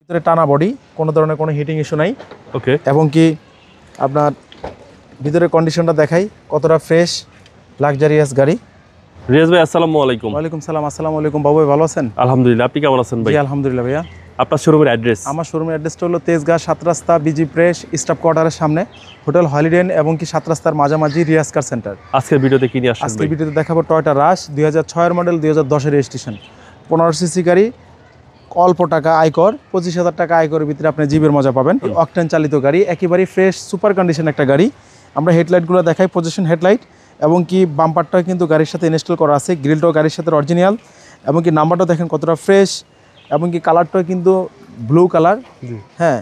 ভিতরে টানা বডি, কোনো ধরনের কোনো হিটিং ইস্যু নাই। ওকে। এবং কি আপনার ভিতরে কন্ডিশনটা দেখাই কতটা ফ্রেশ লাক্সারিয়াস গাড়ি। রিয়াজ ভাই আসসালামু আলাইকুম। ওয়ালাইকুম সালাম। আসসালামু আলাইকুম বাবু, ভালো আছেন? আলহামদুলিল্লাহ, আপনি কেমন আছেন ভাই? জি আলহামদুলিল্লাহ ভাইয়া। আপনার শোরুমের অ্যাড্রেস? আমার শোরুমের অ্যাড্রেসটা হলো তেজগাঁ 7 রাস্তা বিজি প্রেস স্টাফ কোয়ার্টারের সামনে, হোটেল হলিডে ইন এবং কি 7 রাস্তার মাঝামাঝি রিয়াজ কার সেন্টার। আজকের ভিডিওতে কি নিয়ে আসছেন আজকে ভাই? ভিডিওতে দেখাবো টয়োটা রাশ 2006 এর মডেল, 2010 এর রেজিস্ট্রেশন, 15 সিসি গাড়ি, অল্প টাকা আয়কর, 25,000 টাকা আয়করের ভিতরে আপনি জিপের মজা পাবেন। অকটেন চালিত গাড়ি, একেবারেই ফ্রেশ সুপার কন্ডিশন একটা গাড়ি। আমরা হেডলাইটগুলো দেখাই, পজিশন হেডলাইট এবং কি বাম্পারটা কিন্তু গাড়ির সাথে ইনস্টল করা আছে, গ্রিলটাও গাড়ির সাথে অরিজিনাল এবং কি নাম্বারটা দেখেন কতটা ফ্রেশ এবং কি কালারটাও কিন্তু ব্লু কালার। হ্যাঁ,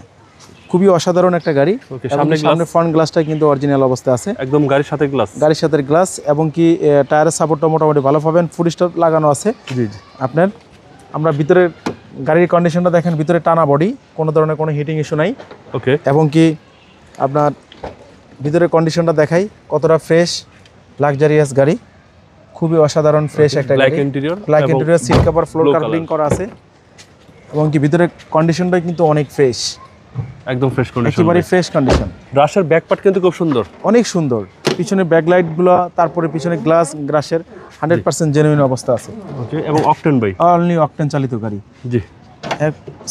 খুবই অসাধারণ একটা গাড়ি। সামনে ফ্রন্ট গ্লাসটা কিন্তু অরিজিনাল অবস্থায় আছে, একদম গাড়ির সাথে গ্লাস, গাড়ির সাথে গ্লাস এবং কি টায়ারের সাপোর্টটা মোটামুটি ভালো পাবেন, ফুড স্টপ লাগানো আছে। জি জি। আপনার আমরা ভিতরে গাড়ির কন্ডিশনটা দেখেন, ভিতরে টানা বডি, কোনো ধরনের কোনো হিটিং ইস্যু নাই। ওকে। এবং কি আপনার ভিতরে কন্ডিশনটা দেখাই কতটা ফ্রেশ লাক্সারিয়াস গাড়ি, খুবই অসাধারণ ফ্রেশ একটা গাড়ি। Black interior, seat cover, floor carpeting করা আছে এবং কি ভিতরে কন্ডিশনটা কিন্তু অনেক ফ্রেশ, একদম ফ্রেশ কন্ডিশন, একেবারে ফ্রেশ কন্ডিশন। রাশের ব্যাক পার্ট কিন্তু খুব সুন্দর, অনেক সুন্দর। পিছনে ব্যাকলাইটগুলো, তারপরে পিছনে গ্লাস গ্রাসের 100% জেনুইন অবস্থা আছে। ওকে। এবং অকটেন ভাই? অনলি অকটেন চালিত গাড়ি। জি।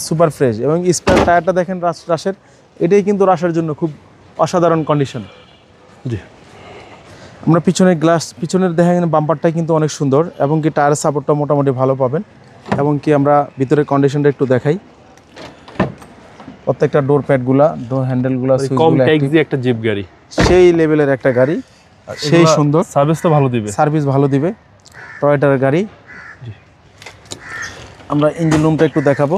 সুপার ফ্রেশ এবং স্পেয়ার টায়ারটা দেখেন রাশের, এটাই কিন্তু রাশের জন্য খুব অসাধারণ কন্ডিশন। জি। আমরা পিছনের দেখেন বাম্পারটাই কিন্তু অনেক সুন্দর এবং কি টায়ারের সাপোর্টটা মোটামুটি ভালো পাবেন। এবং কি আমরা ভিতরের কন্ডিশনটা একটু দেখাই, প্রত্যেকটা ডোর প্যাডগুলা, ডোর হ্যান্ডেলগুলা, সুইচগুলা একটা জিপ গাড়ি, সেই লেভেলের একটা গাড়ি, সেই সুন্দর। সার্ভিস তো ভালো দিবে, সার্ভিস ভালো দিবে টয়োটার গাড়ি। আমরা ইঞ্জিন রুমটা একটু দেখাবো,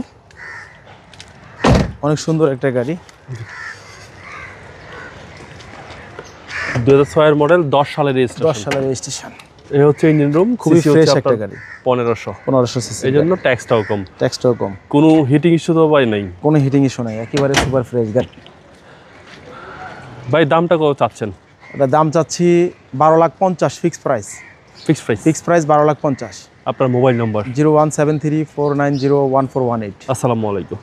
অনেক সুন্দর একটা গাড়ি। 2006 এর মডেল, 10 সালের রেজিস্ট্রেশন। 10 সালের রেজিস্ট্রেশন। এই হচ্ছে ইঞ্জিন রুম, খুবই ফ্রেশ একটা গাড়ি। 1500 সিসি, এইজন্য ট্যাক্সটাও কম। কম, কোনো হিটিং ইস্যু তো ভাই নাই? কোনো হিটিং ইস্যু নাই, একেবারে সুপার ফ্রেশ গাড়ি। ভাই দামটা কত চাচ্ছেন? এটা দাম চাচ্ছি 12,50,000 ফিক্স প্রাইস। 12,50,000। আপনার মোবাইল নম্বর? 017349014118। আসসালামু আলাইকুম।